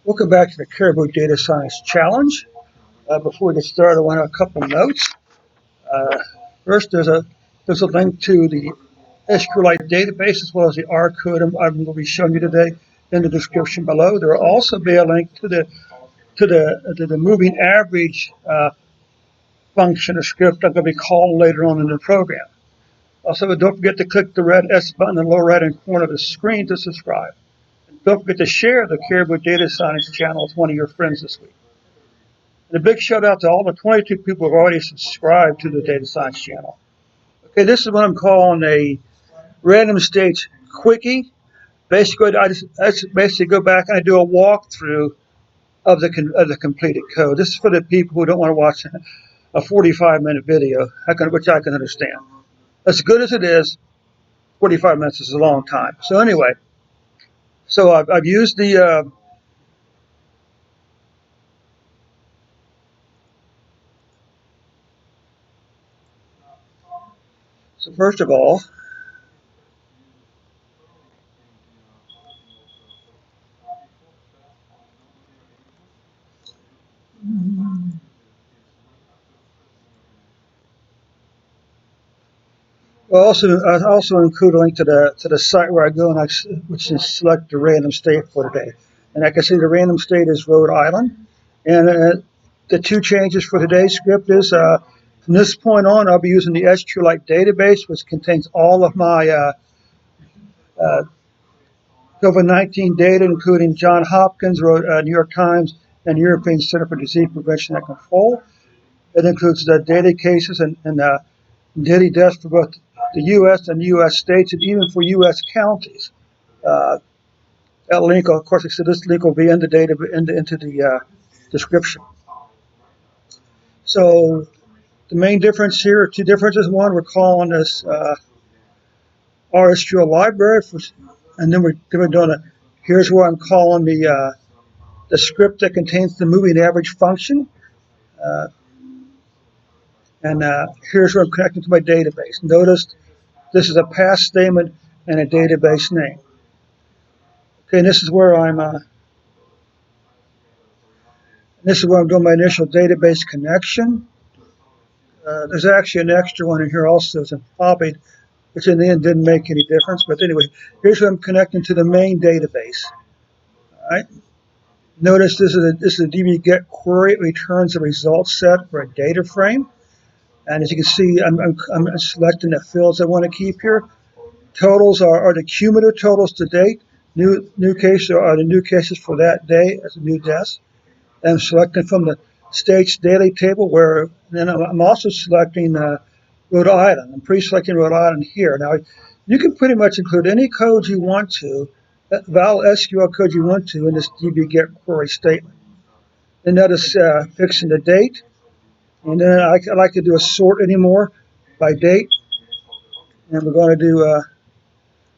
Welcome back to the Caribou Data Science Challenge. Before we get started, I want to have a couple notes. Uh, First, there's a link to the SQLite database as well as the R code I'm going to be showing you today in the description below. There will also be a link to the moving average function or script I'm going to be calling later on in the program. Also, don't forget to click the red S button in the lower right-hand corner of the screen to subscribe. And don't forget to share the Caribou Data Science channel with one of your friends this week. And a big shout out to all the 22 people who have already subscribed to the Data Science channel. Okay, this is what I'm calling a random states quickie. Basically, I just basically go back and I do a walkthrough of the completed code. This is for the people who don't want to watch a 45-minute video, which I can understand. As good as it is, 45 minutes is a long time. So anyway, I've used the so first of all, I also include a link to the site where I go which is select the random state for today. And I can see the random state is Rhode Island. And the two changes for today's script is from this point on, I'll be using the SQLite database, which contains all of my COVID-19 data, including Johns Hopkins, New York Times, and European Center for Disease Prevention and Control. It includes the data cases and daily deaths for both the U.S. and U.S. states, and even for U.S. counties. That link, of course, this link will be in the data into the description. So the main difference here, two differences. One, we're calling this RSQL library, and then we're doing here's where I'm calling the script that contains the moving average function. And here's where I'm connecting to my database. Notice this is a pass statement and a database name. Okay, and this is where I'm doing my initial database connection. There's actually an extra one in here also, it's copied, which in the end didn't make any difference. But anyway, here's where I'm connecting to the main database. All right. Notice this is a dbget query. It returns a result set for a data frame. And as you can see, I'm selecting the fields I want to keep here. Totals are the cumulative totals to date. New cases are the new cases for that day as a new death. And I'm selecting from the state's daily table, where then I'm also selecting Rhode Island. I'm pre-selecting Rhode Island here. Now, you can pretty much include any code you want to, valid SQL code you want to in this dbget query statement. And notice fixing the date. And then I like to do a sort anymore by date. And we're going to do,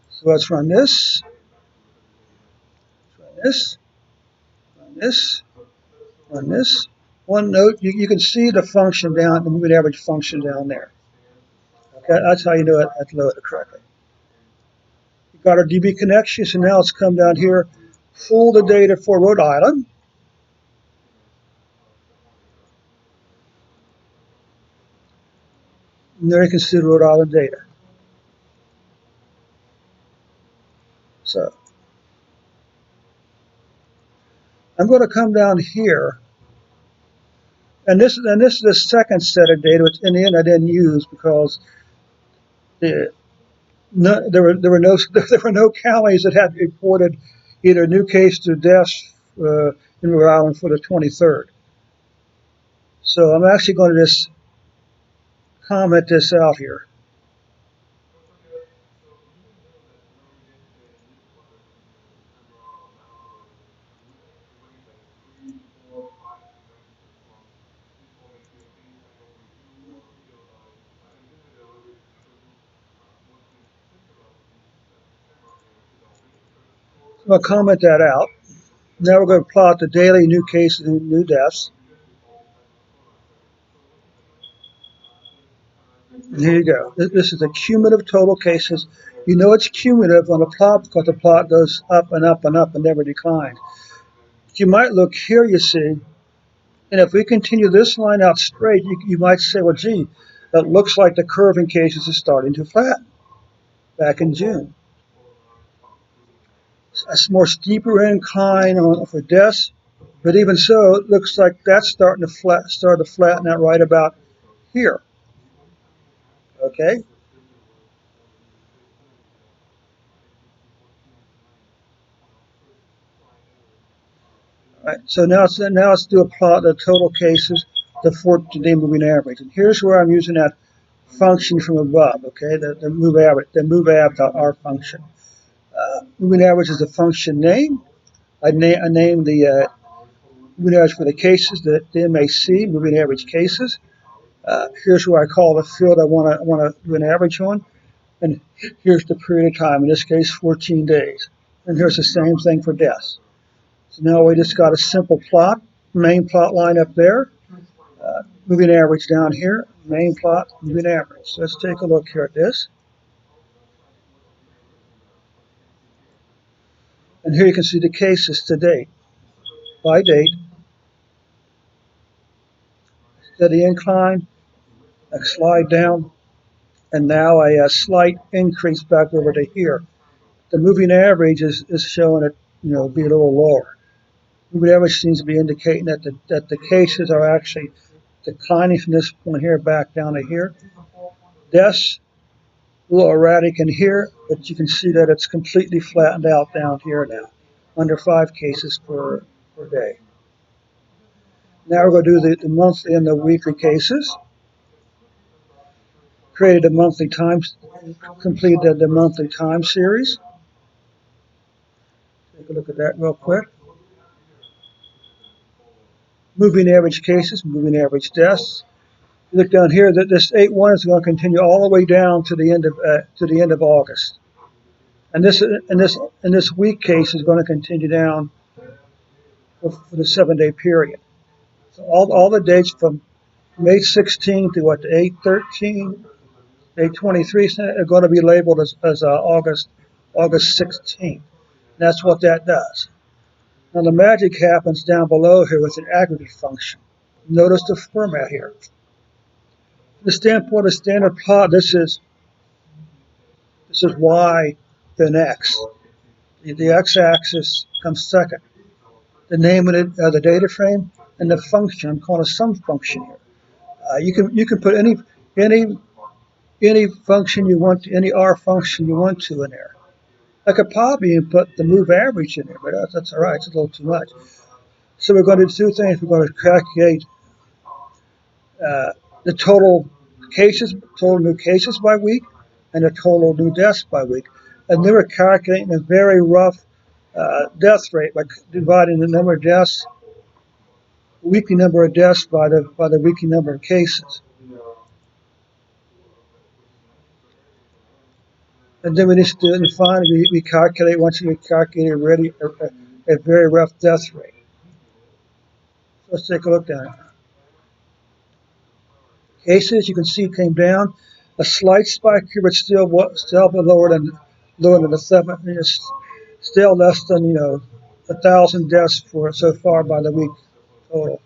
so let's run this, run this, run this, run this. One note, you can see the function the moving average function down there. Okay, that's how you know it at load it correctly. We've got our DB connection, so now let's come down here, pull the data for Rhode Island. And there you can see the Rhode Island data. So I'm going to come down here, and this is the second set of data, which in the end I didn't use because there were no counties that had reported either new cases or deaths in Rhode Island for the 23rd. So I'm actually going to just comment this out here. So I'll comment that out. Now we're going to plot the daily new cases and new deaths. And here you go. This is the cumulative total cases. You know it's cumulative on a plot because the plot goes up and up and up and never declines. You might look here, you see, and if we continue this line out straight, you might say, well, gee, it looks like the curve in cases is starting to flatten back in June. A more steeper incline for deaths, but even so, it looks like that's starting to flatten out right about here. Okay. All right. So now let's do a plot of the total cases, the 14-day moving average, and here's where I'm using that function from above. Okay, the move average, our function. Moving average is the function name. I name the moving average for the cases, the MAC, moving average cases. Here's where I call the field I want to do an average on, and here's the period of time. In this case, 14 days. And here's the same thing for deaths. So now we just got a simple plot, main plot line up there, moving average down here, main plot, moving average. So let's take a look here at this. And here you can see the cases to date, by date, steady incline, a slide down, and now a slight increase back over to here. The moving average is showing it, be a little lower. Moving average seems to be indicating that the cases are actually declining from this point here back down to here. Deaths, a little erratic in here, but you can see that it's completely flattened out down here now, under 5 cases per day. Now we're going to do the monthly and the weekly cases. Created a monthly completed the monthly time series. Take a look at that real quick. Moving average cases, moving average deaths. You look down here that this 8-1 is going to continue all the way down to the end of August, and this week case is going to continue down for the 7-day period. So all the dates from May 16th to the 8/13, 8/23 are going to be labeled as August 16th. That's what that does. Now the magic happens down below here with an aggregate function. Notice the format here. From the standpoint of standard plot, this is y, then x. The x-axis comes second. The name of the data frame and the function. I'm calling a sum function here. You can put any function you want, any R function you want to in there. I could probably even put the move average in there, but that's all right. It's a little too much. So we're going to do 2 things. We're going to calculate the total new cases by week, and the total new deaths by week. And then we're calculating a very rough death rate by dividing the number of deaths, weekly number of deaths by the weekly number of cases. And then we just do it, and finally we calculate, once we calculate already, a very rough death rate. So let's take a look down here. Cases, you can see, came down a slight spike here, but still lower than the 7. It's still less than 1,000 deaths so far by the week total.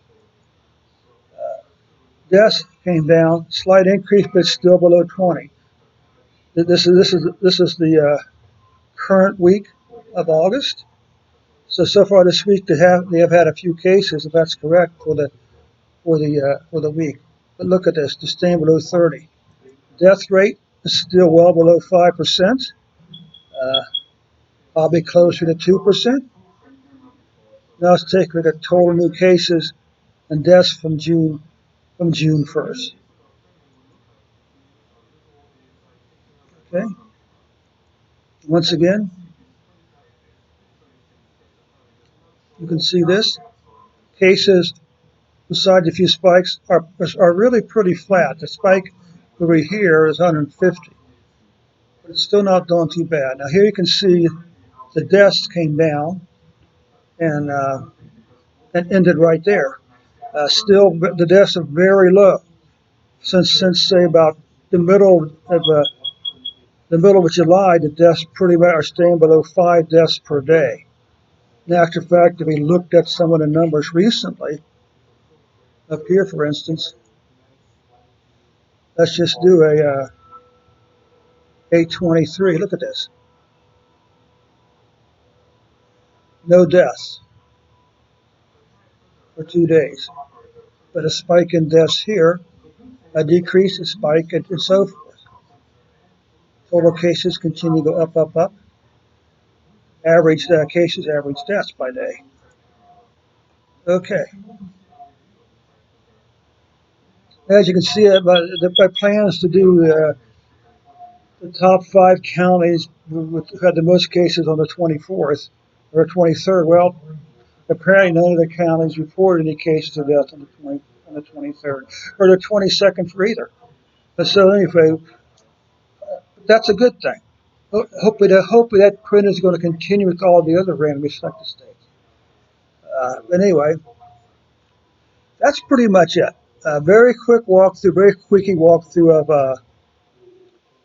Deaths came down, slight increase, but still below 20. This is the current week of August. So far this week they have had a few cases, if that's correct, for the week. But look at this, they're staying below 30. Death rate is still well below 5%. Probably closer to 2%. Now let's take a look at total new cases and deaths from June 1st. Okay. Once again, you can see this. Cases, besides a few spikes, are really pretty flat. The spike over here is 150, but it's still not doing too bad. Now here you can see the deaths came down and ended right there. Still, the deaths are very low. Since say about the middle of July, the deaths pretty much are staying below 5 deaths per day. In actual fact, if we looked at some of the numbers recently, up here, for instance, let's just do a 823. Look at this. No deaths for 2 days, but a spike in deaths here, a decrease, a spike, and so forth. Total cases continue to go up, up, up. Average cases, average deaths by day. Okay. As you can see, my plan is to do the top 5 counties who had the most cases on the 24th or 23rd. Well, apparently none of the counties reported any cases of death on the 23rd or the 22nd for either. So anyway, that's a good thing. Hopefully that trend is going to continue with all the other randomly selected states. But anyway, that's pretty much it. Very quick walkthrough, very quickie walkthrough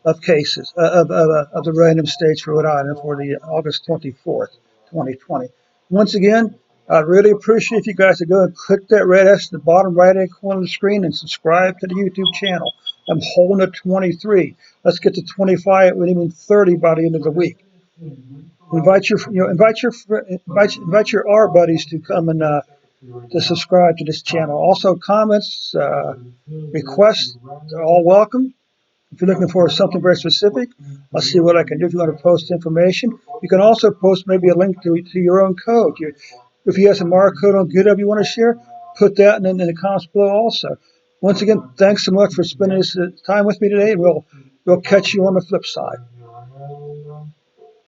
of cases of the random states for Rhode Island for the August 24th, 2020. Once again, I'd really appreciate if you guys would go and click that red S in the bottom right-hand corner of the screen and subscribe to the YouTube channel. I'm holding at 23. Let's get to 25 and even 30 by the end of the week. Invite your R buddies to come and to subscribe to this channel. Also, comments, requests are all welcome. If you're looking for something very specific, I'll see what I can do. If you want to post information, you can also post maybe a link to your own code. If you have some R code on GitHub you want to share, put that in the comments below also. Once again, thanks so much for spending this time with me today, and we'll catch you on the flip side.